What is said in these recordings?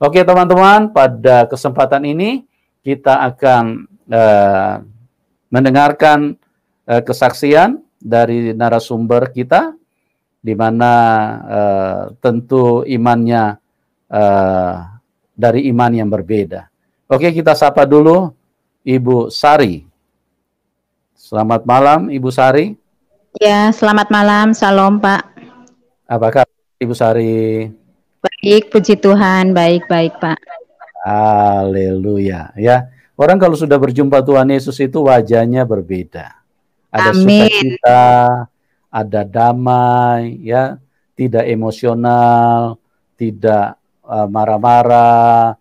Oke teman-teman, pada kesempatan ini kita akan mendengarkan kesaksian dari narasumber kita, di mana tentu imannya dari iman yang berbeda. Oke, kita sapa dulu Ibu Sari. Selamat malam Ibu Sari. Ya, selamat malam, Salam Pak. Apa kabar Ibu Sari? Baik, puji Tuhan, baik-baik Pak. Haleluya. Ya, orang kalau sudah berjumpa Tuhan Yesus itu wajahnya berbeda. Ada Amin. sukacita, ada damai, ya, tidak emosional, tidak marah-marah,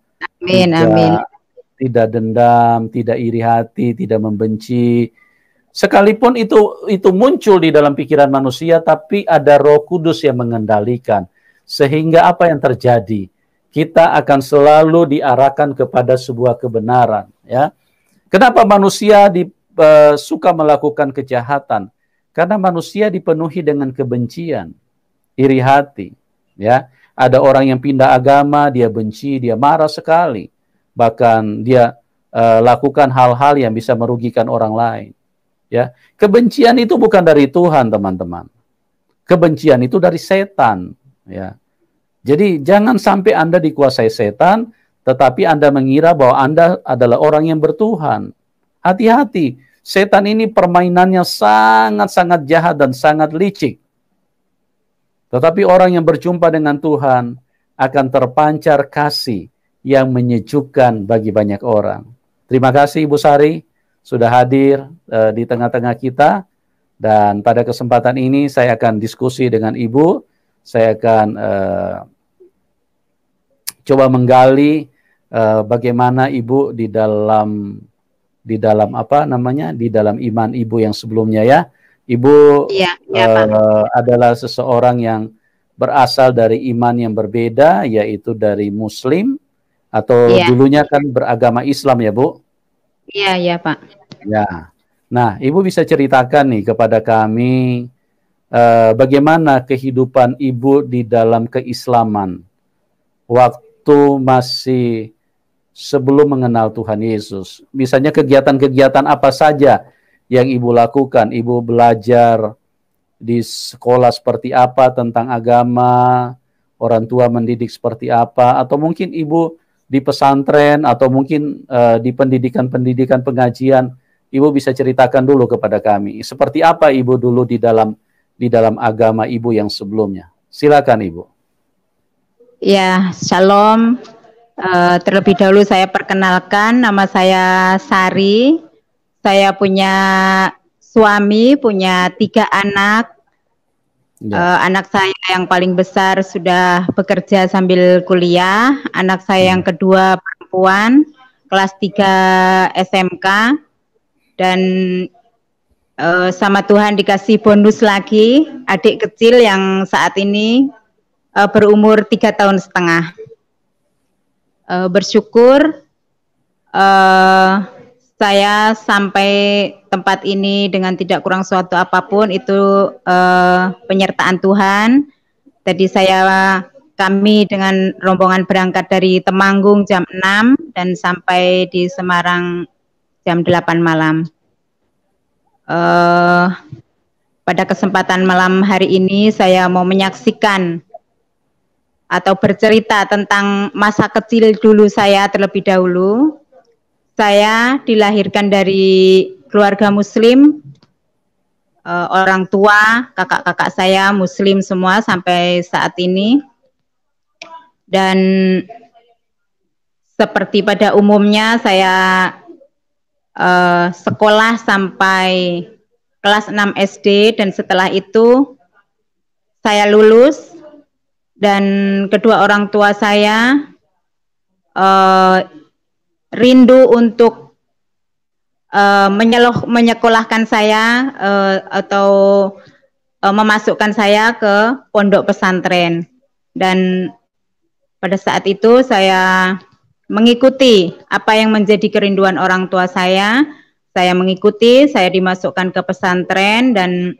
tidak dendam, tidak iri hati, tidak membenci. Sekalipun itu muncul di dalam pikiran manusia, tapi ada Roh Kudus yang mengendalikan. Sehingga apa yang terjadi? Kita akan selalu diarahkan kepada sebuah kebenaran. Ya, kenapa manusia suka melakukan kejahatan? Karena manusia dipenuhi dengan kebencian, iri hati. Ya, ada orang yang pindah agama, dia benci, dia marah sekali. Bahkan dia lakukan hal-hal yang bisa merugikan orang lain. Ya, kebencian itu bukan dari Tuhan, teman-teman. Kebencian itu dari setan. Ya, jadi jangan sampai Anda dikuasai setan, tetapi Anda mengira bahwa Anda adalah orang yang bertuhan. Hati-hati, setan ini permainannya sangat-sangat jahat dan sangat licik. Tetapi orang yang berjumpa dengan Tuhan akan terpancar kasih yang menyejukkan bagi banyak orang. Terima kasih Ibu Sari sudah hadir di tengah-tengah kita. Dan pada kesempatan ini saya akan diskusi dengan Ibu. Saya akan coba menggali bagaimana Ibu di dalam iman Ibu yang sebelumnya, ya. Ibu adalah seseorang yang berasal dari iman yang berbeda, yaitu dari Muslim, atau dulunya kan beragama Islam, ya Bu? Iya Pak. Ya. Nah, Ibu bisa ceritakan nih kepada kami bagaimana kehidupan Ibu di dalam keislaman waktu masih sebelum mengenal Tuhan Yesus. Misalnya kegiatan-kegiatan apa saja yang Ibu lakukan? Ibu belajar di sekolah seperti apa tentang agama, orang tua mendidik seperti apa, atau mungkin Ibu di pesantren, atau mungkin di pendidikan-pendidikan pengajian. Ibu bisa ceritakan dulu kepada kami, seperti apa Ibu dulu di dalam agama Ibu yang sebelumnya. Silakan Ibu. Ya, Shalom. Terlebih dahulu saya perkenalkan, nama saya Sari. Saya punya suami, punya 3 anak. Anak saya yang paling besar sudah bekerja sambil kuliah. Anak saya yang kedua perempuan, kelas 3 SMK. Dan sama Tuhan dikasih bonus lagi, adik kecil yang saat ini berumur 3 tahun setengah. Bersyukur saya sampai tempat ini dengan tidak kurang suatu apapun, itu penyertaan Tuhan. Tadi kami dengan rombongan berangkat dari Temanggung jam 6 dan sampai di Semarang jam 8 malam. Pada kesempatan malam hari ini saya mau menyaksikan atau bercerita tentang masa kecil dulu saya terlebih dahulu. Saya dilahirkan dari keluarga Muslim, orang tua, kakak-kakak saya Muslim semua sampai saat ini. Dan seperti pada umumnya saya sekolah sampai kelas 6 SD, dan setelah itu saya lulus, dan kedua orang tua saya rindu untuk menyekolahkan saya atau memasukkan saya ke pondok pesantren. Dan pada saat itu saya mengikuti apa yang menjadi kerinduan orang tua saya. Saya mengikuti, saya dimasukkan ke pesantren, dan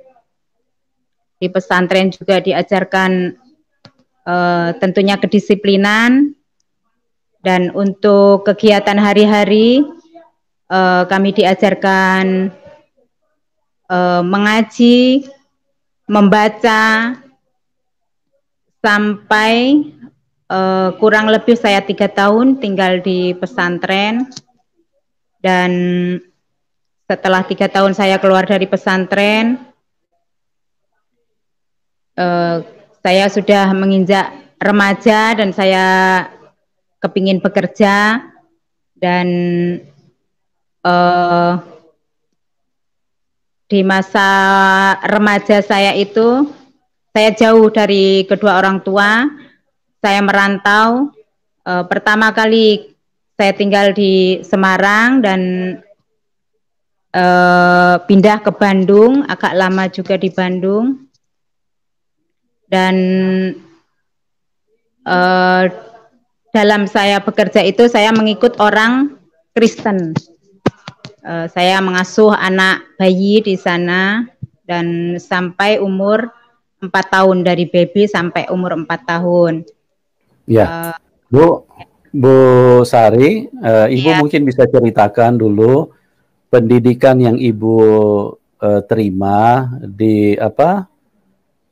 di pesantren juga diajarkan tentunya kedisiplinan, Dan untuk kegiatan hari-hari kami diajarkan mengaji, membaca, sampai kurang lebih saya 3 tahun tinggal di pesantren. Dan setelah 3 tahun saya keluar dari pesantren, saya sudah menginjak remaja dan saya kepingin bekerja. Dan di masa remaja saya itu, saya jauh dari kedua orang tua. Saya merantau. Pertama kali saya tinggal di Semarang dan pindah ke Bandung, agak lama juga di Bandung. Dan dalam saya bekerja itu saya mengikut orang Kristen. Saya mengasuh anak bayi di sana dan sampai umur 4 tahun, dari baby sampai umur 4 tahun. Ya, Bu Sari, Ibu ya. mungkin bisa ceritakan dulu pendidikan yang Ibu terima di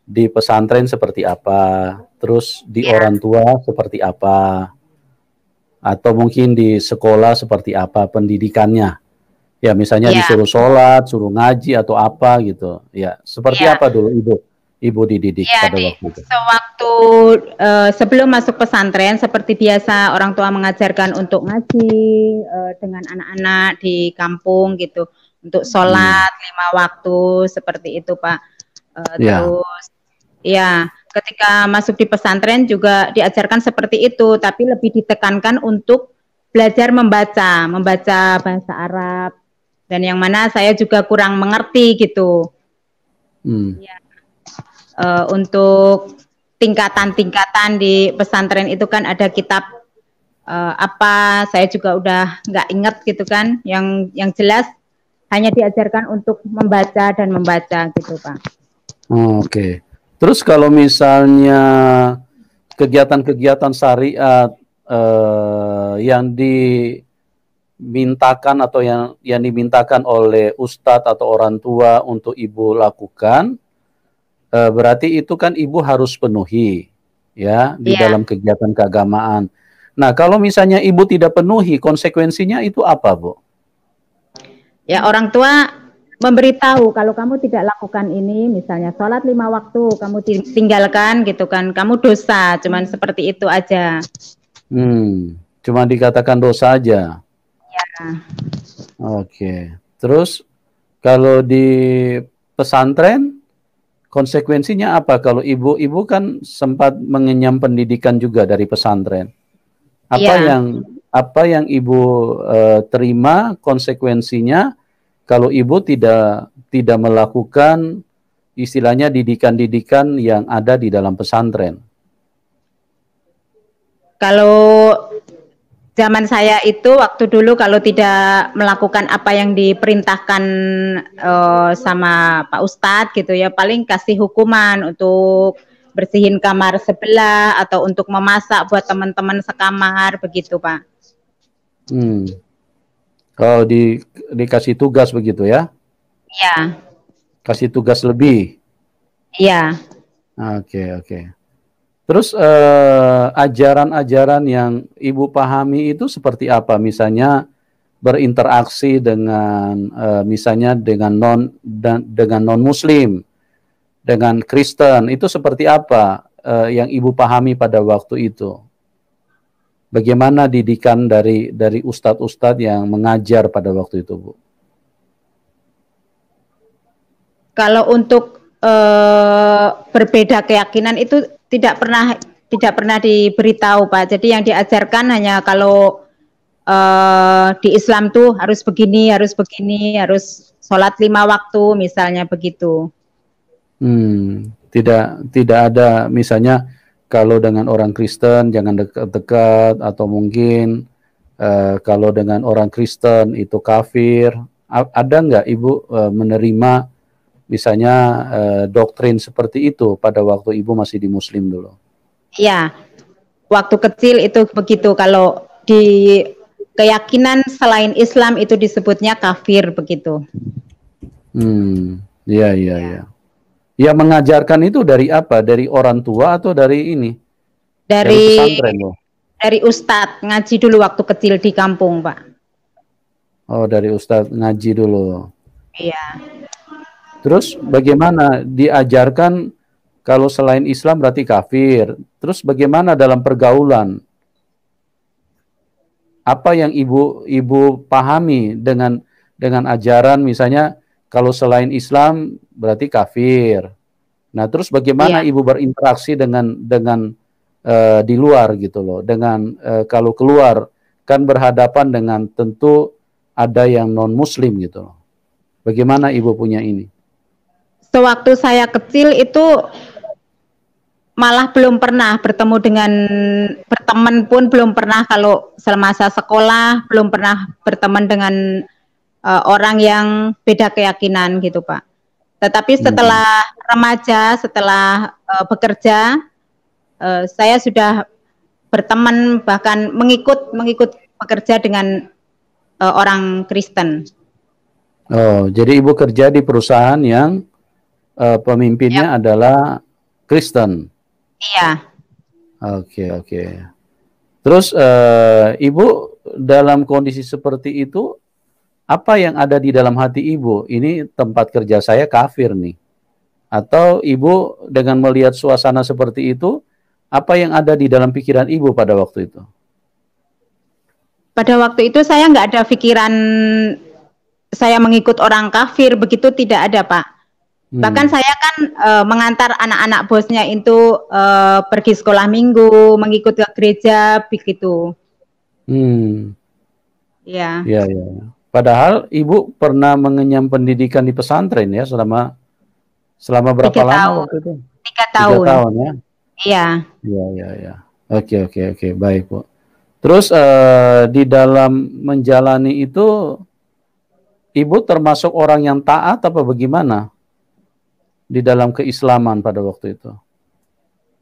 di pesantren seperti apa, terus di orang tua seperti apa, atau mungkin di sekolah seperti apa pendidikannya. Ya, misalnya disuruh sholat, suruh ngaji atau apa gitu. Ya, seperti apa dulu Ibu dididik pada waktu itu? Sewaktu sebelum masuk pesantren, seperti biasa orang tua mengajarkan untuk ngaji dengan anak-anak di kampung gitu, untuk sholat 5 waktu seperti itu, Pak. Terus ya, ketika masuk di pesantren juga diajarkan seperti itu, tapi lebih ditekankan untuk belajar membaca bahasa Arab, dan yang mana saya juga kurang mengerti gitu. Ya. Untuk tingkatan-tingkatan di pesantren itu kan ada kitab apa, saya juga udah nggak ingat gitu kan. Yang jelas hanya diajarkan untuk membaca dan membaca gitu, Pak. Oke. Terus kalau misalnya kegiatan-kegiatan syariat yang dimintakan atau yang dimintakan oleh ustadz atau orang tua untuk Ibu lakukan, berarti itu kan Ibu harus penuhi ya di dalam kegiatan keagamaan. Nah, kalau misalnya Ibu tidak penuhi, konsekuensinya itu apa, Bu? Ya, orang tua memberitahu kalau kamu tidak lakukan ini, misalnya sholat 5 waktu, kamu tinggalkan gitu kan, kamu dosa, cuman seperti itu aja. Cuma dikatakan dosa aja. Ya. Oke. Terus kalau di pesantren, konsekuensinya apa? Kalau ibu kan sempat mengenyam pendidikan juga dari pesantren. Apa yang Ibu terima konsekuensinya kalau Ibu tidak melakukan istilahnya didikan-didikan yang ada di dalam pesantren? Kalau zaman saya itu waktu dulu kalau tidak melakukan apa yang diperintahkan sama Pak Ustadz gitu ya, paling kasih hukuman untuk bersihin kamar sebelah atau untuk memasak buat teman-teman sekamar begitu, Pak. Kalau dikasih tugas begitu ya? Iya. Kasih tugas lebih? Iya. Oke. Terus ajaran-ajaran yang Ibu pahami itu seperti apa? Misalnya berinteraksi dengan misalnya dengan non Muslim, dengan Kristen, itu seperti apa yang Ibu pahami pada waktu itu? Bagaimana didikan dari ustadz-ustadz yang mengajar pada waktu itu, Bu? Kalau untuk berbeda keyakinan itu tidak pernah diberitahu, Pak. Jadi yang diajarkan hanya kalau di Islam tuh harus begini, harus sholat 5 waktu, misalnya begitu. Tidak ada misalnya kalau dengan orang Kristen jangan dekat-dekat, atau mungkin kalau dengan orang Kristen itu kafir. Ada nggak Ibu menerima misalnya doktrin seperti itu pada waktu Ibu masih di Muslim dulu? Iya, waktu kecil itu begitu. Kalau di keyakinan selain Islam itu disebutnya kafir begitu. Iya, iya, iya. Ya, mengajarkan itu dari apa? Dari orang tua atau dari ini? Dari pesantren loh. Dari ustadz, ngaji dulu waktu kecil di kampung, Pak. Oh, dari ustadz ngaji dulu. Iya. Terus bagaimana diajarkan kalau selain Islam berarti kafir? Terus bagaimana dalam pergaulan? Apa yang ibu pahami dengan ajaran misalnya kalau selain Islam berarti kafir. Nah, terus bagaimana ibu berinteraksi dengan di luar gitu loh? Dengan kalau keluar kan berhadapan dengan tentu ada yang non Muslim gitu loh. Bagaimana ibu punya ini? Sewaktu saya kecil itu malah belum pernah bertemu dengan berteman pun belum pernah, kalau semasa sekolah belum pernah berteman dengan orang yang beda keyakinan gitu, Pak. Tetapi setelah remaja, setelah bekerja, saya sudah berteman, bahkan mengikut bekerja dengan orang Kristen. Oh, jadi ibu kerja di perusahaan yang pemimpinnya adalah Kristen. Iya. Oke, oke. Terus ibu dalam kondisi seperti itu, apa yang ada di dalam hati ibu? Ini tempat kerja saya kafir nih. Atau ibu dengan melihat suasana seperti itu, apa yang ada di dalam pikiran ibu pada waktu itu? Pada waktu itu saya nggak ada pikiran saya mengikut orang kafir, begitu tidak ada, Pak. Bahkan saya kan mengantar anak-anak bosnya itu pergi sekolah minggu, mengikut ke gereja, begitu. Ya. Ya, ya. Padahal ibu pernah mengenyam pendidikan di pesantren ya selama berapa 3 lama tahun. waktu itu? 3 tahun. 3 tahun ya. Iya. Ya, ya, ya. Oke, oke, oke, baik Bu. Terus di dalam menjalani itu, ibu termasuk orang yang taat apa bagaimana? Di dalam keislaman pada waktu itu?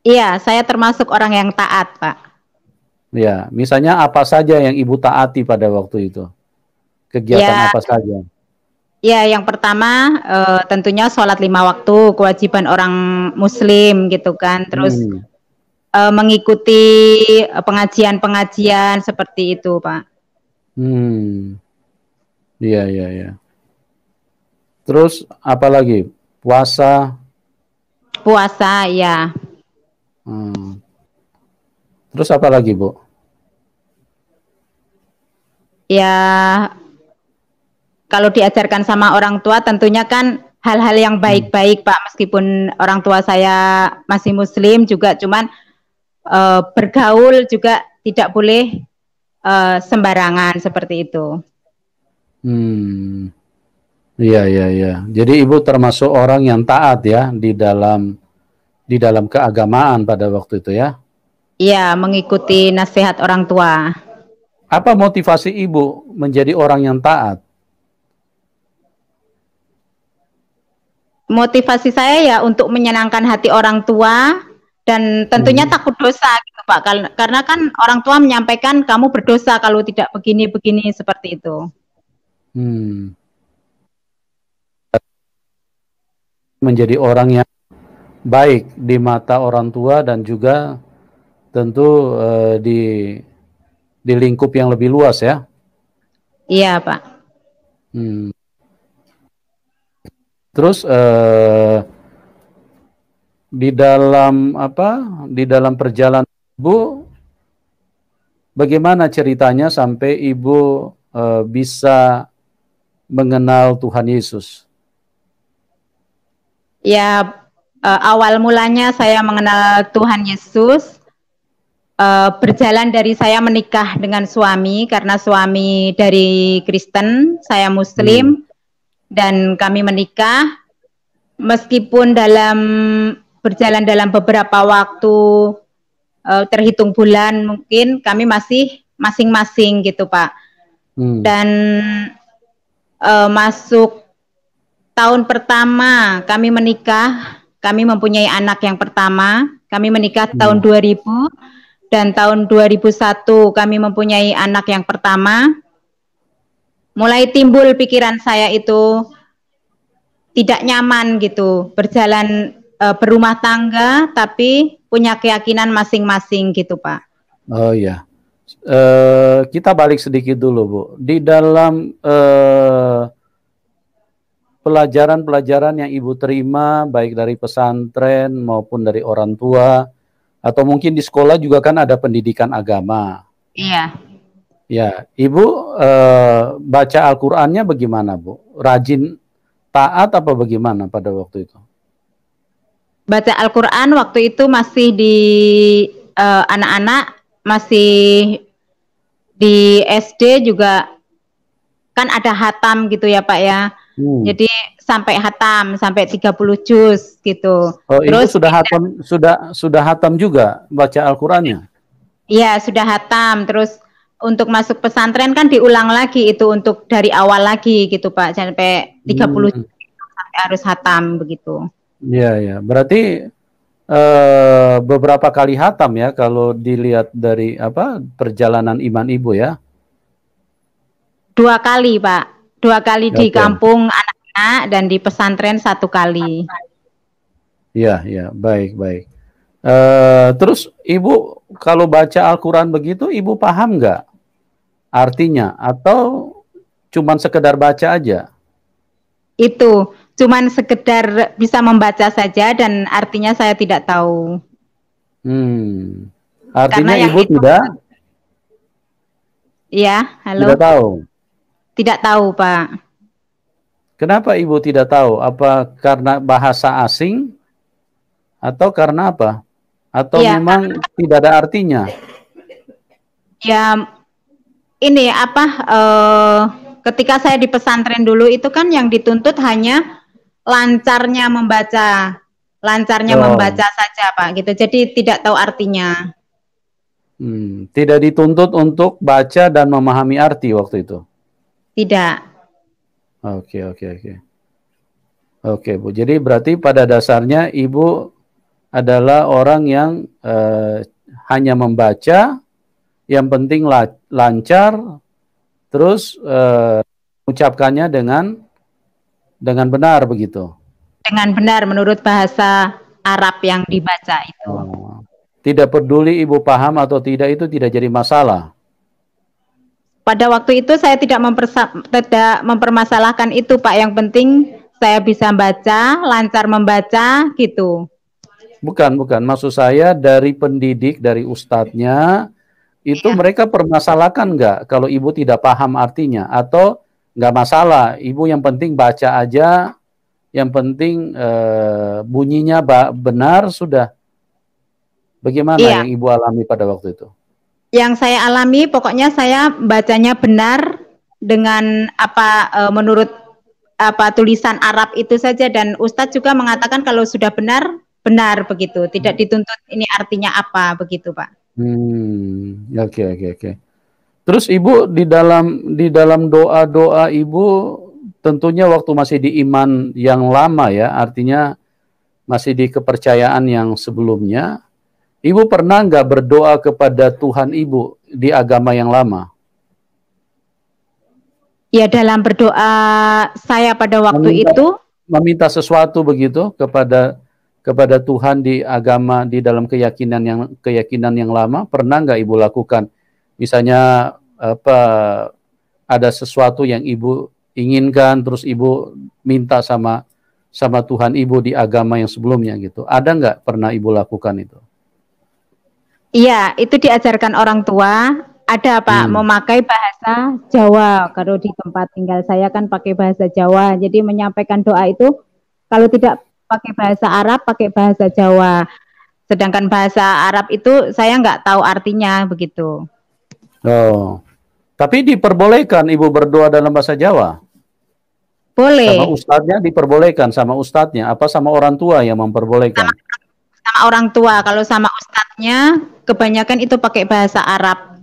Iya, saya termasuk orang yang taat, Pak. Ya, misalnya apa saja yang ibu taati pada waktu itu? Kegiatan apa saja? Ya, yang pertama tentunya sholat 5 waktu, kewajiban orang Muslim gitu kan. Terus mengikuti pengajian-pengajian seperti itu, Pak. Iya, iya, iya. Terus apa lagi? Puasa? Puasa, ya. Terus apa lagi, Bu? Ya, kalau diajarkan sama orang tua tentunya kan hal-hal yang baik-baik, Pak. Meskipun orang tua saya masih Muslim juga, cuman bergaul juga tidak boleh sembarangan seperti itu. Iya, iya, iya. Jadi ibu termasuk orang yang taat ya di dalam keagamaan pada waktu itu ya? Iya, mengikuti nasihat orang tua. Apa motivasi ibu menjadi orang yang taat? Motivasi saya ya untuk menyenangkan hati orang tua dan tentunya takut dosa gitu, Pak. Karena kan orang tua menyampaikan kamu berdosa kalau tidak begini-begini seperti itu. Menjadi orang yang baik di mata orang tua dan juga tentu di lingkup yang lebih luas ya. Iya, Pak. Terus di dalam perjalanan ibu, bagaimana ceritanya sampai ibu bisa mengenal Tuhan Yesus? Ya, awal mulanya saya mengenal Tuhan Yesus berjalan dari saya menikah dengan suami, karena suami dari Kristen, saya Muslim, dan kami menikah. Meskipun berjalan dalam beberapa waktu, terhitung bulan mungkin, kami masih masing-masing gitu, Pak. Dan masuk tahun pertama kami menikah, kami mempunyai anak yang pertama, kami menikah tahun 2000, dan tahun 2001 kami mempunyai anak yang pertama, mulai timbul pikiran saya itu tidak nyaman gitu, berjalan berumah tangga tapi punya keyakinan masing-masing gitu, Pak. Oh ya, kita balik sedikit dulu, Bu. Di dalam pelajaran-pelajaran yang Ibu terima, baik dari pesantren maupun dari orang tua, atau mungkin di sekolah juga kan ada pendidikan agama. Iya. Ya, Ibu baca Al-Qur'annya bagaimana, Bu? Rajin taat apa bagaimana pada waktu itu? Baca Al-Quran waktu itu masih di anak-anak, masih di SD juga kan ada hatam gitu ya Pak ya. Jadi sampai hatam, sampai 30 juz gitu. Oh, terus Ibu sudah hatam juga baca Al-Qur'annya? Iya, sudah hatam. Terus untuk masuk pesantren kan diulang lagi itu untuk dari awal lagi gitu Pak, sampai 30 juz sampai harus hatam begitu. Iya, ya. Berarti beberapa kali hatam ya kalau dilihat dari perjalanan iman Ibu ya? 2 kali, Pak. 2 kali di kampung anak-anak dan di pesantren 1 kali. Iya, ya, baik. Terus Ibu kalau baca Al-Quran begitu, Ibu paham nggak artinya atau cuman sekedar baca aja? Itu cuman sekedar bisa membaca saja dan artinya saya tidak tahu. Artinya Ibu tidak? Iya, halo. Tidak tahu. Tidak tahu, Pak. Kenapa Ibu tidak tahu? Apa karena bahasa asing atau karena apa? Atau memang tidak ada artinya? Ya, ini ketika saya di pesantren dulu itu kan yang dituntut hanya lancarnya membaca saja Pak gitu. Jadi tidak tahu artinya. Tidak dituntut untuk baca dan memahami arti waktu itu? Tidak. Oke, Bu. Jadi berarti pada dasarnya Ibu adalah orang yang hanya membaca, yang penting lancar, terus mengucapkannya dengan benar begitu. Dengan benar menurut bahasa Arab yang dibaca itu. Tidak peduli Ibu paham atau tidak, itu tidak jadi masalah. Pada waktu itu saya tidak mempermasalahkan itu Pak. Yang penting saya bisa baca, lancar membaca gitu. Bukan. Maksud saya dari pendidik, dari ustadznya, itu mereka permasalahkan nggak kalau Ibu tidak paham artinya? Atau nggak masalah, Ibu yang penting baca aja, yang penting bunyinya benar sudah. Bagaimana yang Ibu alami pada waktu itu? Yang saya alami pokoknya saya bacanya benar dengan menurut tulisan Arab itu saja, dan Ustadz juga mengatakan kalau sudah benar begitu, tidak dituntut ini artinya apa begitu Pak. Oke. Terus Ibu di dalam doa-doa Ibu tentunya waktu masih di iman yang lama ya, artinya masih di kepercayaan yang sebelumnya, Ibu pernah nggak berdoa kepada Tuhan Ibu di agama yang lama? Ya, dalam berdoa saya pada waktu itu meminta sesuatu begitu kepada Tuhan di agama, di dalam keyakinan yang lama, pernah nggak Ibu lakukan? Misalnya ada sesuatu yang Ibu inginkan, terus Ibu minta sama Tuhan Ibu di agama yang sebelumnya gitu. Ada nggak pernah Ibu lakukan itu? Iya, itu diajarkan orang tua. Ada Pak, memakai bahasa Jawa. Kalau di tempat tinggal saya kan pakai bahasa Jawa. Jadi menyampaikan doa itu kalau tidak pakai bahasa Arab, pakai bahasa Jawa. Sedangkan bahasa Arab itu saya nggak tahu artinya begitu. Oh, tapi diperbolehkan Ibu berdoa dalam bahasa Jawa? Boleh. Sama ustadznya diperbolehkan, sama ustadznya, apa sama orang tua yang memperbolehkan? Sama orang tua. Kalau sama ustadznya kebanyakan itu pakai bahasa Arab.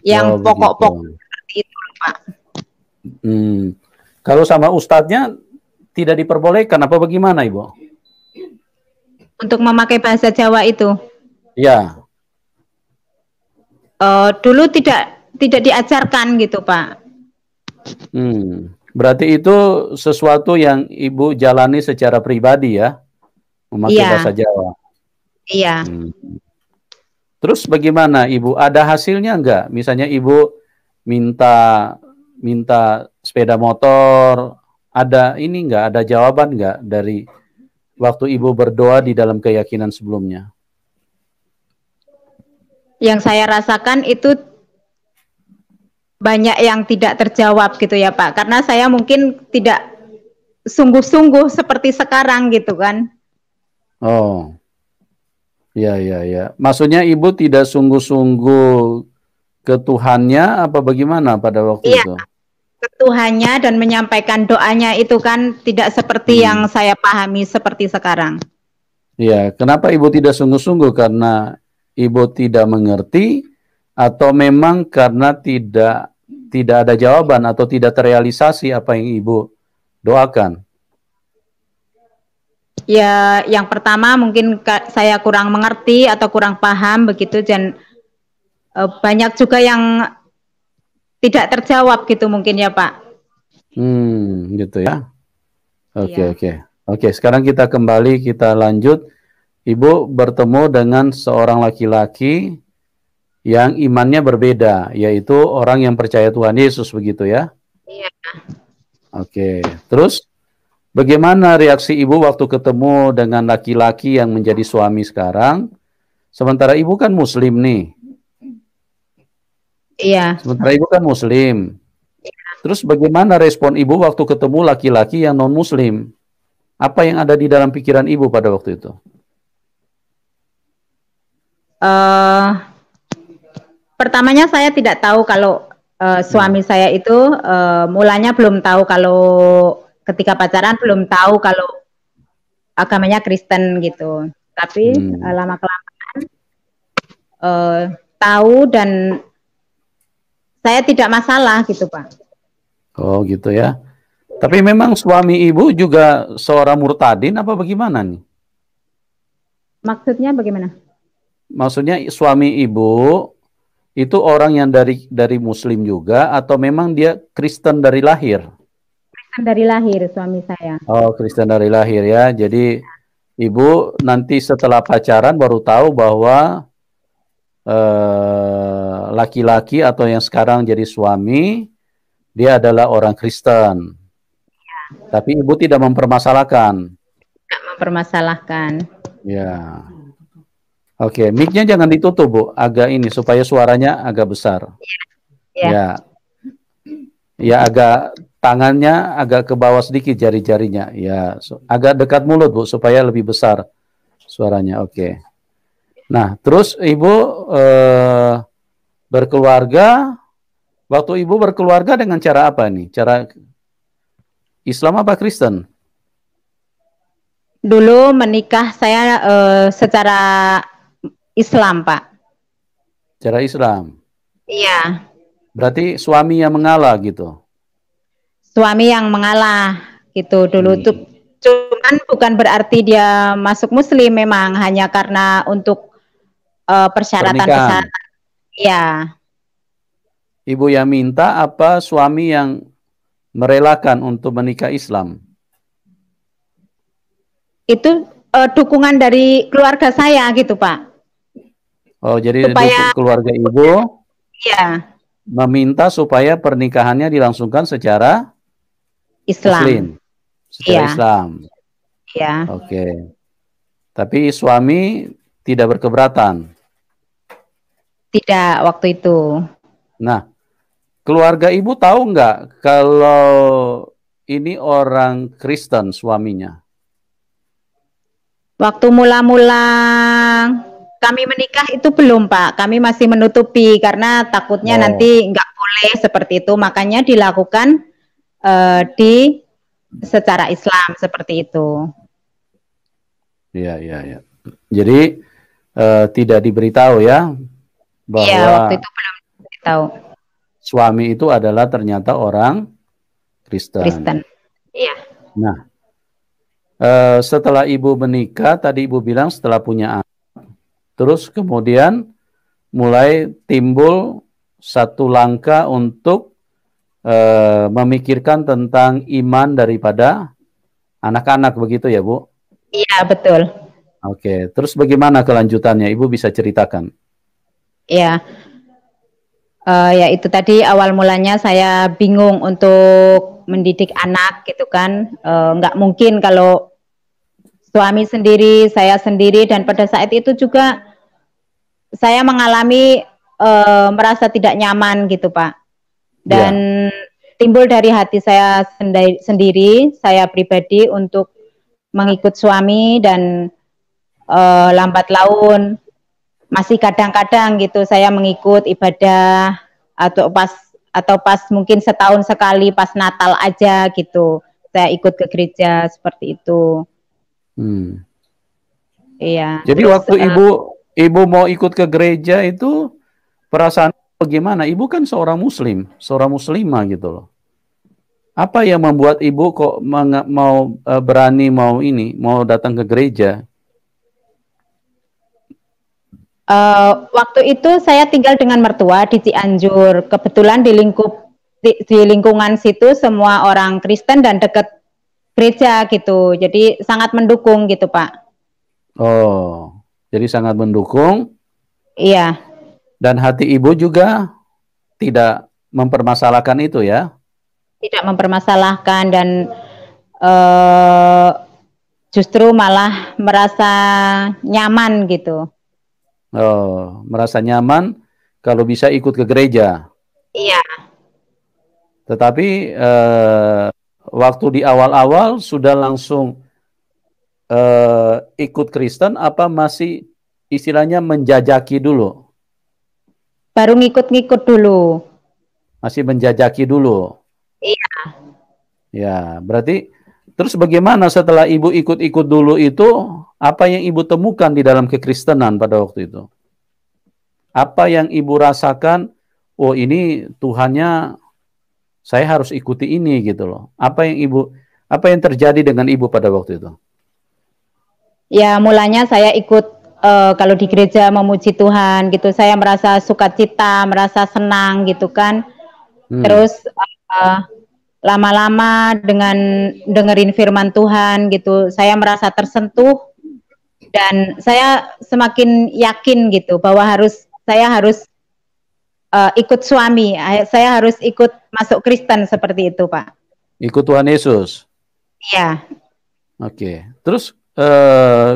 Yang pokok-pokok seperti itu Pak. Kalau sama ustadznya tidak diperbolehkan apa bagaimana Ibu? Untuk memakai bahasa Jawa itu? Ya. Dulu tidak diajarkan gitu, Pak. Berarti itu sesuatu yang Ibu jalani secara pribadi ya, memakai bahasa Iya, Jawa. iya. Terus bagaimana Ibu? Ada hasilnya enggak? Misalnya Ibu minta minta sepeda motor, ada ini enggak? Ada jawaban enggak dari waktu Ibu berdoa di dalam keyakinan sebelumnya? Yang saya rasakan itu banyak yang tidak terjawab gitu ya, Pak. Karena saya mungkin tidak sungguh-sungguh seperti sekarang gitu kan. Oh, ya, ya, ya. Maksudnya Ibu tidak sungguh-sungguh ke Tuhannya apa bagaimana pada waktu Iya, itu? ke Tuhannya dan menyampaikan doanya itu kan tidak seperti yang saya pahami seperti sekarang. Ya, kenapa Ibu tidak sungguh-sungguh? Karena Ibu tidak mengerti atau memang karena tidak ada jawaban atau tidak terrealisasi apa yang Ibu doakan? Ya, yang pertama mungkin saya kurang mengerti atau kurang paham begitu dan banyak juga yang tidak terjawab gitu mungkin ya, Pak. Gitu ya. Oke, Iya. oke. Oke, sekarang kita kembali, kita lanjut. Ibu bertemu dengan seorang laki-laki yang imannya berbeda, yaitu orang yang percaya Tuhan Yesus begitu ya. Iya. Oke. Terus bagaimana reaksi Ibu waktu ketemu dengan laki-laki yang menjadi suami sekarang? Sementara Ibu kan Muslim nih. Iya. Sementara Ibu kan Muslim. Terus bagaimana respon Ibu waktu ketemu laki-laki yang non-Muslim? Apa yang ada di dalam pikiran Ibu pada waktu itu? Pertamanya saya tidak tahu kalau suami saya itu mulanya belum tahu kalau ketika pacaran belum tahu kalau agamanya Kristen gitu. Tapi lama kelamaan tahu dan saya tidak masalah gitu, Pak. Oh gitu ya. Tapi memang suami Ibu juga seorang murtadin apa bagaimana nih? Maksudnya bagaimana? Maksudnya suami Ibu itu orang yang dari Muslim juga atau memang dia Kristen dari lahir? Kristen dari lahir suami saya. Oh, Kristen dari lahir ya. Jadi Ibu nanti setelah pacaran baru tahu bahwa laki-laki atau yang sekarang jadi suami dia adalah orang Kristen. Tapi Ibu tidak mempermasalahkan. Tidak mempermasalahkan. Ya. Oke, mic-nya jangan ditutup, Bu. Agak ini supaya suaranya agak besar. Ya. Ya. Ya, agak tangannya agak ke bawah sedikit jari-jarinya. Ya, agak dekat mulut, Bu, supaya lebih besar suaranya. Oke. Nah, terus Ibu berkeluarga. Waktu Ibu berkeluarga dengan cara apa nih? Cara Islam apa Kristen? Dulu menikah saya secara Islam, Pak. Cara Islam. Iya. Berarti suami yang mengalah gitu. Suami yang mengalah gitu dulu tuh. Cuman bukan berarti dia masuk Muslim, memang hanya karena untuk persyaratan-persyaratan. Iya. Ibu yang minta apa suami yang merelakan untuk menikah Islam? Itu dukungan dari keluarga saya gitu, Pak. Oh, jadi Supaya keluarga Ibu iya, meminta supaya pernikahannya dilangsungkan secara Islam. Muslim, secara Iya. Islam. Iya. Oke. Tapi suami tidak berkeberatan. Tidak waktu itu. Nah, keluarga Ibu tahu nggak kalau ini orang Kristen suaminya? Waktu mula-mula kami menikah itu belum, Pak. Kami masih menutupi karena takutnya nanti nggak boleh seperti itu. Makanya dilakukan di secara Islam seperti itu. Iya, iya, iya. Jadi tidak diberitahu ya bahwa iya, waktu itu belum diberitahu. Suami itu adalah ternyata orang Kristen. Iya. Nah, setelah Ibu menikah, tadi Ibu bilang setelah punya anak, terus kemudian mulai timbul satu langkah untuk memikirkan tentang iman daripada anak-anak, begitu ya Bu? Iya, betul. Oke, terus bagaimana kelanjutannya? Ibu bisa ceritakan? Iya. Ya itu tadi awal mulanya saya bingung untuk mendidik anak gitu kan. Nggak mungkin kalau suami sendiri, saya sendiri, dan pada saat itu juga saya mengalami merasa tidak nyaman gitu Pak. Dan Ya. timbul dari hati saya sendiri, saya pribadi untuk mengikut suami, dan lambat laun masih kadang-kadang gitu saya mengikut ibadah, atau pas mungkin setahun sekali pas Natal aja gitu saya ikut ke gereja seperti itu. Iya, Jadi terus waktu ibu mau ikut ke gereja itu perasaan bagaimana? Ibu kan seorang muslim, seorang muslimah gitu loh. Apa yang membuat ibu kok mau berani mau datang ke gereja? waktu itu saya tinggal dengan mertua di Cianjur. Kebetulan di lingkungan situ semua orang Kristen dan dekat gereja gitu. Jadi sangat mendukung gitu, Pak. Oh, jadi sangat mendukung Iya, dan hati ibu juga tidak mempermasalahkan itu ya? tidak mempermasalahkan, dan eh, justru malah merasa nyaman gitu. Oh, merasa nyaman kalau bisa ikut ke gereja. Iya. Tetapi waktu di awal-awal sudah langsung ikut Kristen apa masih istilahnya menjajaki dulu? Baru ngikut-ngikut dulu. Masih menjajaki dulu. Iya. Ya, berarti terus bagaimana setelah ibu ikut-ikut dulu itu, apa yang ibu temukan di dalam kekristenan pada waktu itu? Apa yang ibu rasakan, oh ini Tuhannya saya harus ikuti ini gitu loh. Apa yang terjadi dengan ibu pada waktu itu? Ya, mulanya saya ikut kalau di gereja memuji Tuhan gitu. Saya merasa sukacita, merasa senang gitu kan. Hmm. Terus lama-lama dengan dengerin firman Tuhan gitu, saya merasa tersentuh, dan saya semakin yakin gitu bahwa saya harus ikut suami, saya harus ikut masuk Kristen seperti itu, Pak. Ikut Tuhan Yesus. Iya. Oke. Terus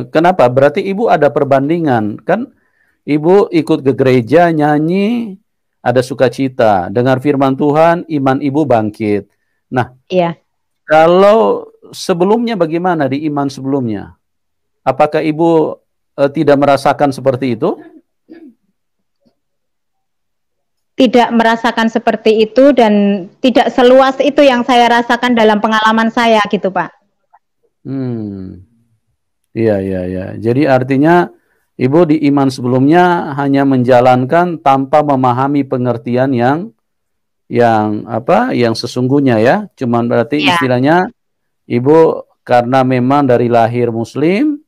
kenapa? Berarti ibu ada perbandingan kan? Ibu ikut ke gereja, nyanyi, ada sukacita, dengar firman Tuhan, iman ibu bangkit. Nah, Iya. kalau sebelumnya bagaimana di iman sebelumnya? Apakah ibu tidak merasakan seperti itu? Tidak merasakan seperti itu, dan tidak seluas itu yang saya rasakan dalam pengalaman saya gitu, Pak. Iya, iya, iya. Jadi artinya ibu di iman sebelumnya hanya menjalankan tanpa memahami pengertian yang sesungguhnya ya. Cuman berarti Iya. istilahnya ibu karena memang dari lahir muslim,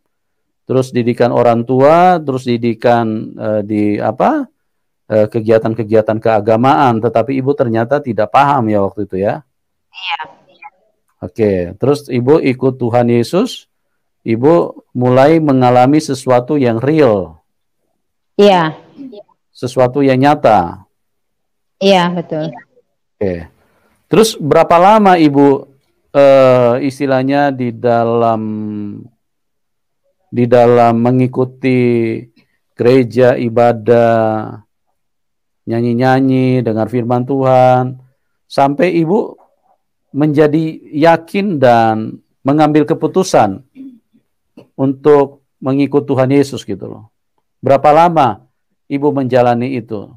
terus didikan orang tua, terus didikan kegiatan-kegiatan keagamaan, tetapi ibu ternyata tidak paham ya waktu itu ya. Iya. Oke, terus ibu ikut Tuhan Yesus, ibu mulai mengalami sesuatu yang real, Iya. sesuatu yang nyata. Iya, betul. Oke, terus berapa lama ibu istilahnya di dalam mengikuti gereja, ibadah, nyanyi-nyanyi, dengar firman Tuhan, sampai ibu menjadi yakin dan mengambil keputusan untuk mengikut Tuhan Yesus gitu loh. Berapa lama ibu menjalani itu?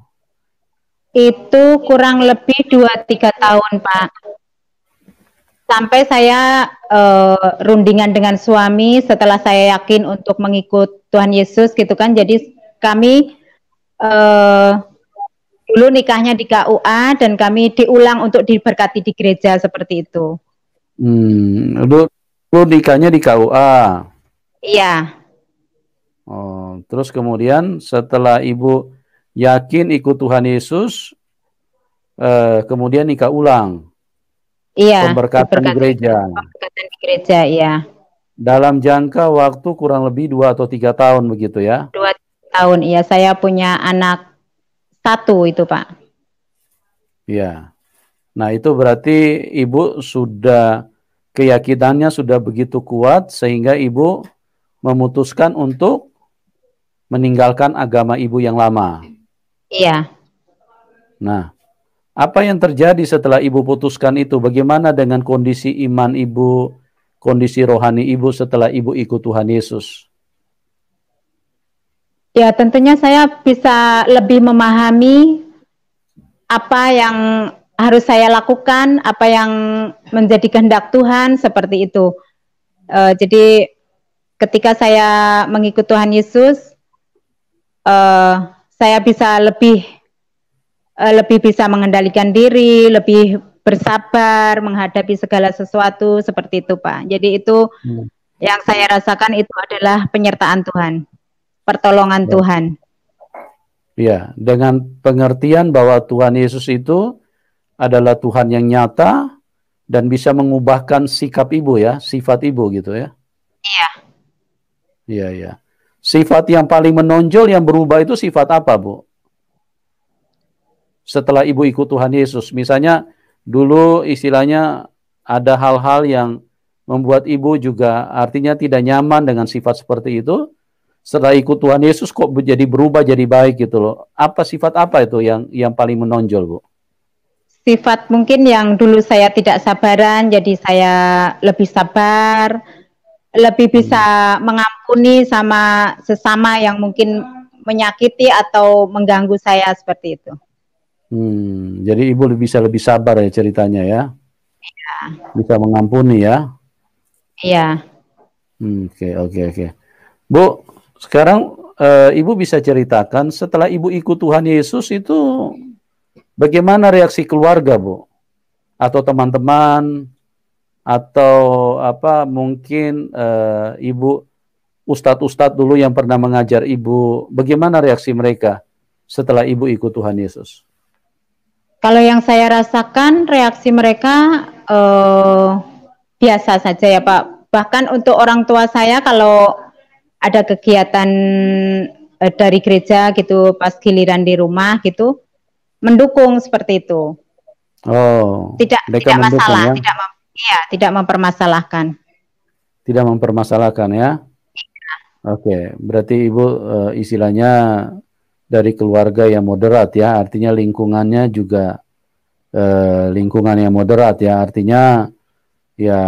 Itu kurang lebih 2-3 tahun, Pak. Sampai saya rundingan dengan suami setelah saya yakin untuk mengikut Tuhan Yesus gitu kan. Jadi kami dulu nikahnya di KUA, dan kami diulang untuk diberkati di gereja seperti itu. Dulu nikahnya di KUA. Iya. Oh, terus kemudian setelah ibu yakin ikut Tuhan Yesus, kemudian nikah ulang, Iya, pemberkatan di gereja. pemberkatan di gereja, iya. Dalam jangka waktu kurang lebih 2 atau 3 tahun begitu ya? 2 tahun, iya. Saya punya anak 1 itu, Pak. Iya. Nah, itu berarti Ibu sudah, keyakinannya sudah begitu kuat sehingga Ibu memutuskan untuk meninggalkan agama Ibu yang lama. Iya. Nah, apa yang terjadi setelah Ibu putuskan itu? Bagaimana dengan kondisi iman Ibu, kondisi rohani Ibu setelah Ibu ikut Tuhan Yesus? Ya, tentunya saya bisa lebih memahami apa yang harus saya lakukan, apa yang menjadi kehendak Tuhan, seperti itu. Jadi ketika saya mengikut Tuhan Yesus, saya bisa lebih bisa mengendalikan diri, lebih bersabar menghadapi segala sesuatu, seperti itu, Pak. Jadi itu yang saya rasakan itu adalah penyertaan Tuhan, pertolongan Tuhan. Ya, dengan pengertian bahwa Tuhan Yesus itu adalah Tuhan yang nyata dan bisa mengubahkan sikap Ibu ya, sifat Ibu gitu ya. Iya. Iya, iya. Sifat yang paling menonjol yang berubah itu sifat apa, Bu? Setelah Ibu ikut Tuhan Yesus, misalnya dulu istilahnya ada hal-hal yang membuat Ibu juga artinya tidak nyaman dengan sifat seperti itu. Setelah ikut Tuhan Yesus kok jadi berubah jadi baik gitu loh. Apa sifat apa itu yang paling menonjol, Bu? Sifat mungkin yang dulu saya tidak sabaran, jadi saya lebih sabar, lebih bisa mengampuni sama sesama yang mungkin menyakiti atau mengganggu saya, seperti itu. Jadi Ibu bisa lebih sabar ya ceritanya ya? Iya. Bisa mengampuni ya? Iya. Oke. Bu, sekarang Ibu bisa ceritakan setelah Ibu ikut Tuhan Yesus itu bagaimana reaksi keluarga, Bu? Atau teman-teman, atau apa mungkin Ibu ustadz-ustadz dulu yang pernah mengajar Ibu, bagaimana reaksi mereka setelah Ibu ikut Tuhan Yesus? Kalau yang saya rasakan reaksi mereka biasa saja ya, Pak. Bahkan untuk orang tua saya kalau ada kegiatan dari gereja gitu, pas giliran di rumah gitu, mendukung seperti itu. Oh, Tidak mendukung, masalah, ya? tidak mempermasalahkan. Tidak mempermasalahkan ya? Oke, berarti Ibu istilahnya dari keluarga yang moderat ya, artinya lingkungannya juga lingkungan yang moderat ya, artinya ya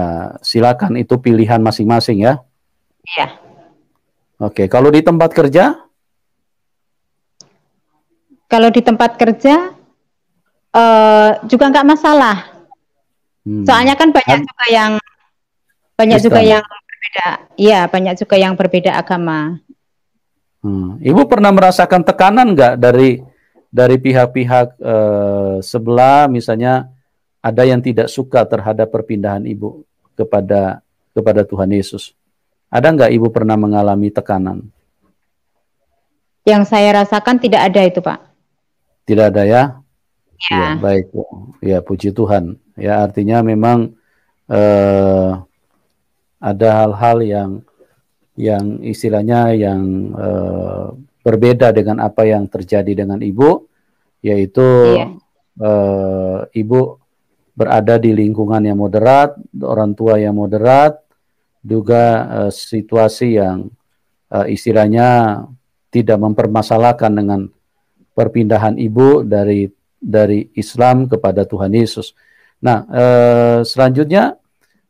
silakan itu pilihan masing-masing ya. Iya. Oke, kalau di tempat kerja? Kalau di tempat kerja juga nggak masalah. Soalnya kan banyak juga yang berbeda. Iya, banyak juga yang berbeda agama. Ibu pernah merasakan tekanan nggak dari pihak-pihak sebelah, misalnya ada yang tidak suka terhadap perpindahan Ibu kepada Tuhan Yesus? Ada nggak Ibu pernah mengalami tekanan? Yang saya rasakan tidak ada itu, Pak. Tidak ada ya? Ya, baik. Ya, puji Tuhan. Ya, artinya memang ada hal-hal yang istilahnya yang berbeda dengan apa yang terjadi dengan Ibu, yaitu Ibu berada di lingkungan yang moderat, orang tua yang moderat, juga situasi yang istilahnya tidak mempermasalahkan dengan perpindahan Ibu dari Islam kepada Tuhan Yesus. Nah, selanjutnya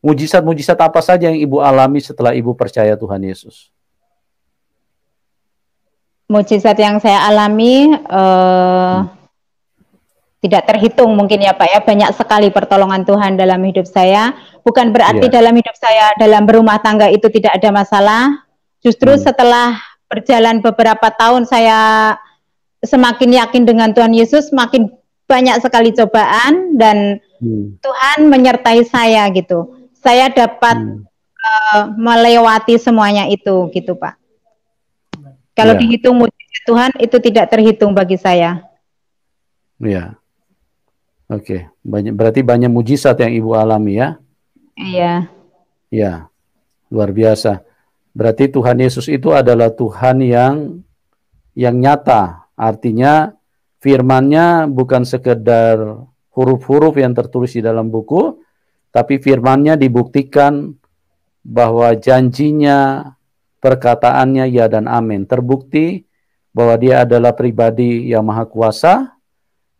mujizat-mujizat apa saja yang Ibu alami setelah Ibu percaya Tuhan Yesus? Mujizat yang saya alami tidak terhitung mungkin ya, Pak ya. Banyak sekali pertolongan Tuhan dalam hidup saya. Bukan berarti dalam hidup saya, dalam berumah tangga itu tidak ada masalah. Justru setelah berjalan beberapa tahun saya semakin yakin dengan Tuhan Yesus, makin banyak sekali cobaan dan Tuhan menyertai saya gitu. Saya dapat melewati semuanya itu gitu, Pak. Kalau dihitung Tuhan itu tidak terhitung bagi saya. Ya, oke. Berarti banyak mujizat yang Ibu alami ya? Iya. Ya, luar biasa. Berarti Tuhan Yesus itu adalah Tuhan yang nyata. Artinya firman-Nya bukan sekedar huruf-huruf yang tertulis di dalam buku, tapi firman-Nya dibuktikan bahwa janjinya, perkataannya ya dan amin. Terbukti bahwa dia adalah pribadi yang maha kuasa,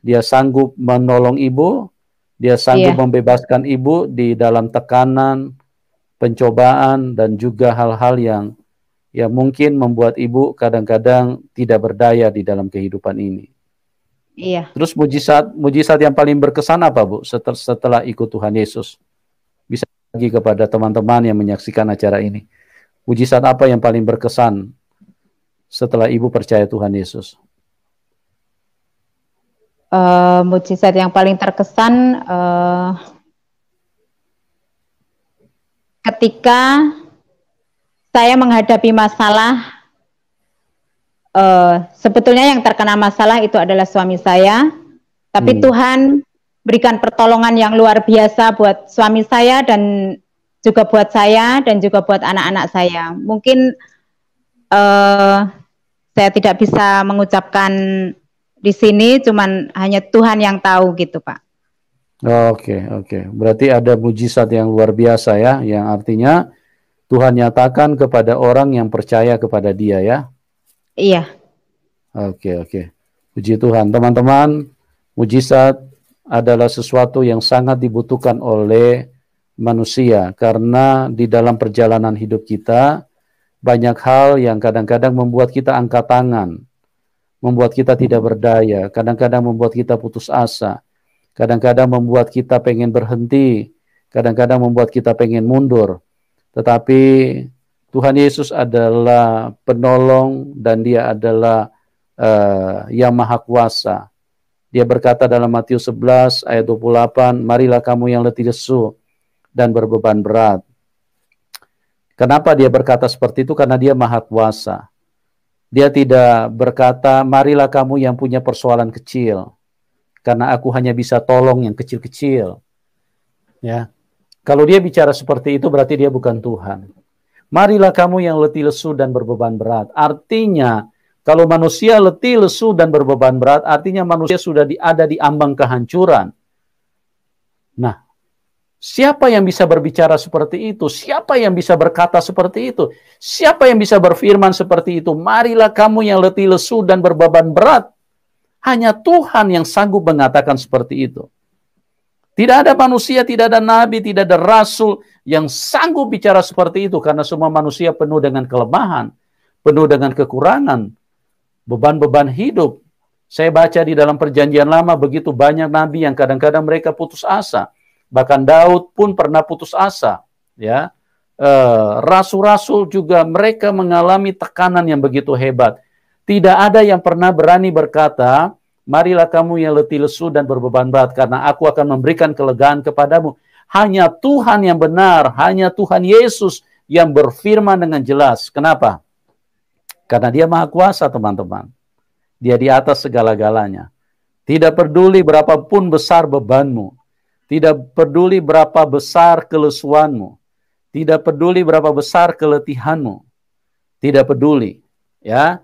dia sanggup menolong ibu, dia sanggup Iya. membebaskan ibu di dalam tekanan, pencobaan, dan juga hal-hal yang mungkin membuat ibu kadang-kadang tidak berdaya di dalam kehidupan ini. Iya. Terus mujizat yang paling berkesan apa, Bu, setelah ikut Tuhan Yesus? Bisa bagi kepada teman-teman yang menyaksikan acara ini. Mujizat apa yang paling berkesan setelah Ibu percaya Tuhan Yesus? Mujizat yang paling terkesan ketika saya menghadapi masalah. Sebetulnya yang terkena masalah itu adalah suami saya, tapi Tuhan berikan pertolongan yang luar biasa buat suami saya dan juga buat saya dan juga buat anak-anak saya. Mungkin saya tidak bisa mengucapkan di sini, cuman hanya Tuhan yang tahu gitu, Pak. Oke. Berarti ada mujizat yang luar biasa ya, yang artinya Tuhan nyatakan kepada orang yang percaya kepada Dia ya. Iya. Oke. Puji Tuhan. Teman-teman, mujizat adalah sesuatu yang sangat dibutuhkan oleh manusia karena di dalam perjalanan hidup kita banyak hal yang kadang-kadang membuat kita angkat tangan, membuat kita tidak berdaya, kadang-kadang membuat kita putus asa, kadang-kadang membuat kita pengen berhenti, kadang-kadang membuat kita pengen mundur. Tetapi Tuhan Yesus adalah penolong dan Dia adalah yang maha kuasa. Dia berkata dalam Matius 11 ayat 28, marilah kamu yang letih lesu dan berbeban berat. Kenapa dia berkata seperti itu? Karena dia maha kuasa. Dia tidak berkata, marilah kamu yang punya persoalan kecil, karena aku hanya bisa tolong yang kecil-kecil. Ya, kalau dia bicara seperti itu berarti dia bukan Tuhan. Marilah kamu yang letih lesu dan berbeban berat. Artinya, kalau manusia letih lesu dan berbeban berat, artinya manusia sudah ada di ambang kehancuran. Nah, siapa yang bisa berbicara seperti itu? Siapa yang bisa berkata seperti itu? Siapa yang bisa berfirman seperti itu? Marilah kamu yang letih lesu dan berbeban berat. Hanya Tuhan yang sanggup mengatakan seperti itu. Tidak ada manusia, tidak ada nabi, tidak ada rasul yang sanggup bicara seperti itu. Karena semua manusia penuh dengan kelemahan, penuh dengan kekurangan, beban-beban hidup. Saya baca di dalam perjanjian lama begitu banyak nabi yang kadang-kadang mereka putus asa. Bahkan Daud pun pernah putus asa, ya. Rasul-rasul juga mereka mengalami tekanan yang begitu hebat. Tidak ada yang pernah berani berkata, marilah kamu yang letih lesu dan berbeban berat, karena aku akan memberikan kelegaan kepadamu. Hanya Tuhan yang benar, hanya Tuhan Yesus yang berfirman dengan jelas. Kenapa? Karena Dia maha kuasa, teman-teman. Dia di atas segala-galanya. Tidak peduli berapapun besar bebanmu. Tidak peduli berapa besar kelesuanmu. Tidak peduli berapa besar keletihanmu. Tidak peduli. Ya,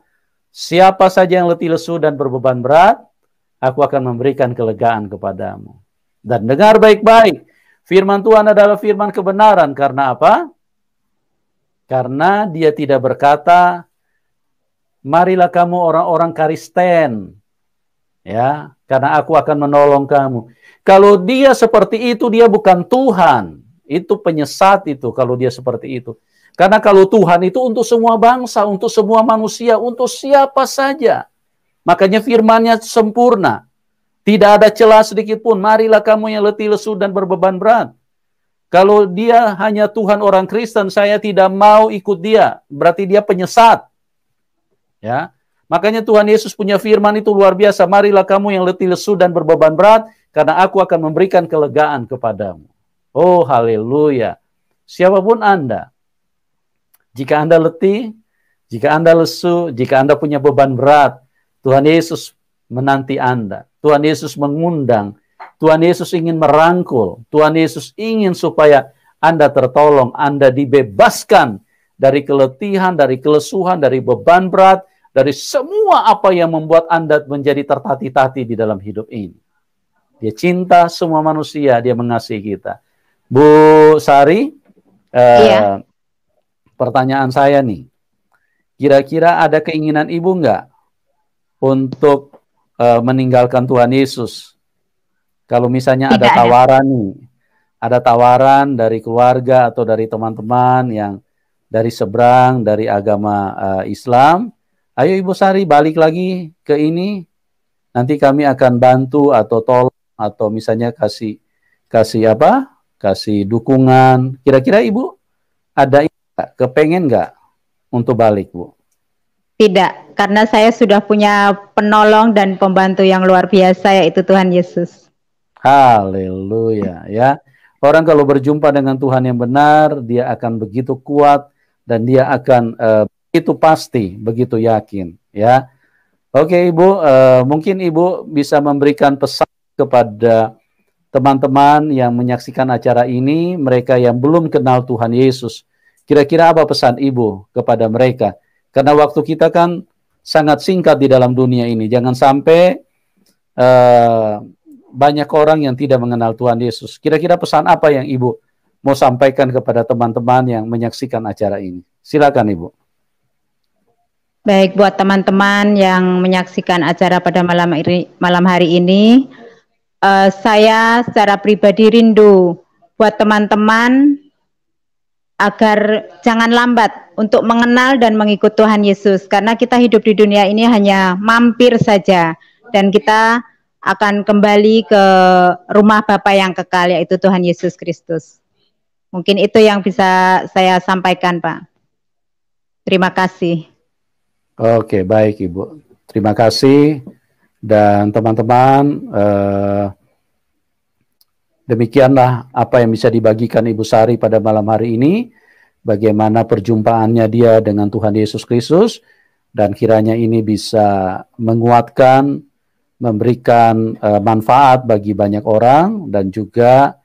siapa saja yang letih lesu dan berbeban berat, aku akan memberikan kelegaan kepadamu. Dan dengar baik-baik. Firman Tuhan adalah firman kebenaran. Karena apa? Karena Dia tidak berkata, marilah kamu orang-orang Kristen, ya, karena aku akan menolong kamu. Kalau dia seperti itu, dia bukan Tuhan. Itu penyesat itu kalau dia seperti itu. Karena kalau Tuhan itu untuk semua bangsa, untuk semua manusia, untuk siapa saja. Makanya firman-Nya sempurna. Tidak ada celah sedikit pun. Marilah kamu yang letih lesu dan berbeban berat. Kalau dia hanya Tuhan orang Kristen, saya tidak mau ikut dia. Berarti dia penyesat. Ya, makanya Tuhan Yesus punya firman itu luar biasa. Marilah kamu yang letih lesu dan berbeban berat, karena aku akan memberikan kelegaan kepadamu. Oh, haleluya. Siapapun Anda, jika Anda letih, Jika Anda lesu, jika Anda punya beban berat, Tuhan Yesus menanti Anda. Tuhan Yesus mengundang. Tuhan Yesus ingin merangkul. Tuhan Yesus ingin supaya Anda tertolong, Anda dibebaskan dari keletihan, dari kelesuhan, dari beban berat, dari semua apa yang membuat Anda menjadi tertati-tati di dalam hidup ini. Dia cinta semua manusia, dia mengasihi kita. Bu Sari, Iya. pertanyaan saya nih, kira-kira ada keinginan Ibu nggak untuk meninggalkan Tuhan Yesus? Kalau misalnya Tidak ada ada. tawaran nih, ada tawaran dari keluarga atau dari teman-teman yang dari seberang, dari agama Islam, ayo Ibu Sari balik lagi ke ini, nanti kami akan bantu atau tolong atau misalnya kasih apa? Kasih dukungan. Kira-kira Ibu ada kepengen nggak untuk balik, Bu? Tidak, karena saya sudah punya penolong dan pembantu yang luar biasa, yaitu Tuhan Yesus. Haleluya, ya. Orang kalau berjumpa dengan Tuhan yang benar, dia akan begitu kuat dan dia akan begitu pasti, begitu yakin, ya. Oke, Ibu, mungkin Ibu bisa memberikan pesan kepada teman-teman yang menyaksikan acara ini, mereka yang belum kenal Tuhan Yesus. Kira-kira apa pesan Ibu kepada mereka? Karena waktu kita kan sangat singkat di dalam dunia ini. Jangan sampai banyak orang yang tidak mengenal Tuhan Yesus. Kira-kira pesan apa yang Ibu mau sampaikan kepada teman-teman yang menyaksikan acara ini? Silakan, Ibu. Baik, buat teman-teman yang menyaksikan acara pada malam hari ini, saya secara pribadi rindu buat teman-teman agar jangan lambat untuk mengenal dan mengikut Tuhan Yesus, karena kita hidup di dunia ini hanya mampir saja dan kita akan kembali ke rumah Bapa yang kekal, yaitu Tuhan Yesus Kristus. Mungkin itu yang bisa saya sampaikan, Pak. Terima kasih. Oke, baik Ibu. Terima kasih. Dan teman-teman, demikianlah apa yang bisa dibagikan Ibu Sari pada malam hari ini. Bagaimana perjumpaannya dia dengan Tuhan Yesus Kristus. Dan kiranya ini bisa menguatkan, memberikan manfaat bagi banyak orang. Dan juga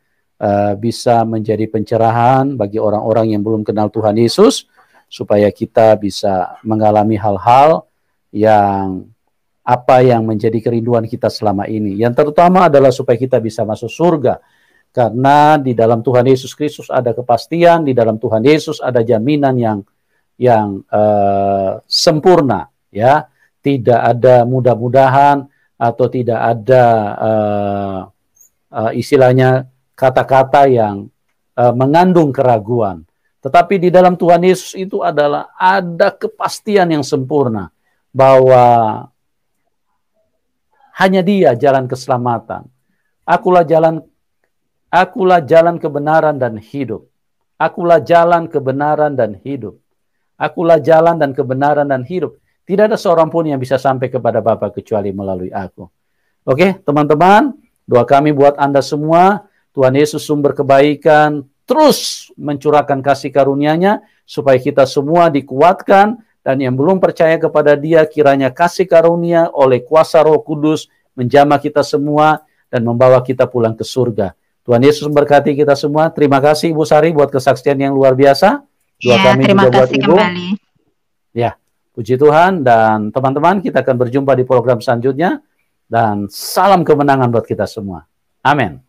bisa menjadi pencerahan bagi orang-orang yang belum kenal Tuhan Yesus. Supaya kita bisa mengalami hal-hal yang apa yang menjadi kerinduan kita selama ini. Yang terutama adalah supaya kita bisa masuk surga. Karena di dalam Tuhan Yesus Kristus ada kepastian, di dalam Tuhan Yesus ada jaminan yang sempurna, ya. Tidak ada mudah-mudahan atau tidak ada istilahnya kata-kata yang mengandung keraguan. Tetapi di dalam Tuhan Yesus itu adalah ada kepastian yang sempurna bahwa hanya Dia jalan keselamatan. Akulah jalan kebenaran dan hidup. Akulah jalan kebenaran dan hidup. Akulah jalan dan kebenaran dan hidup. Tidak ada seorang pun yang bisa sampai kepada Bapa kecuali melalui aku. Oke, teman-teman, doa kami buat Anda semua, Tuhan Yesus sumber kebaikan, terus mencurahkan kasih karunia-Nya, supaya kita semua dikuatkan, dan yang belum percaya kepada Dia, kiranya kasih karunia oleh kuasa Roh Kudus menjamah kita semua dan membawa kita pulang ke surga. Tuhan Yesus memberkati kita semua. Terima kasih Ibu Sari buat kesaksian yang luar biasa. Doa kami terima juga buat kasih Ibu. kembali. Ya, puji Tuhan. Dan teman-teman, kita akan berjumpa di program selanjutnya. Dan salam kemenangan buat kita semua. Amin.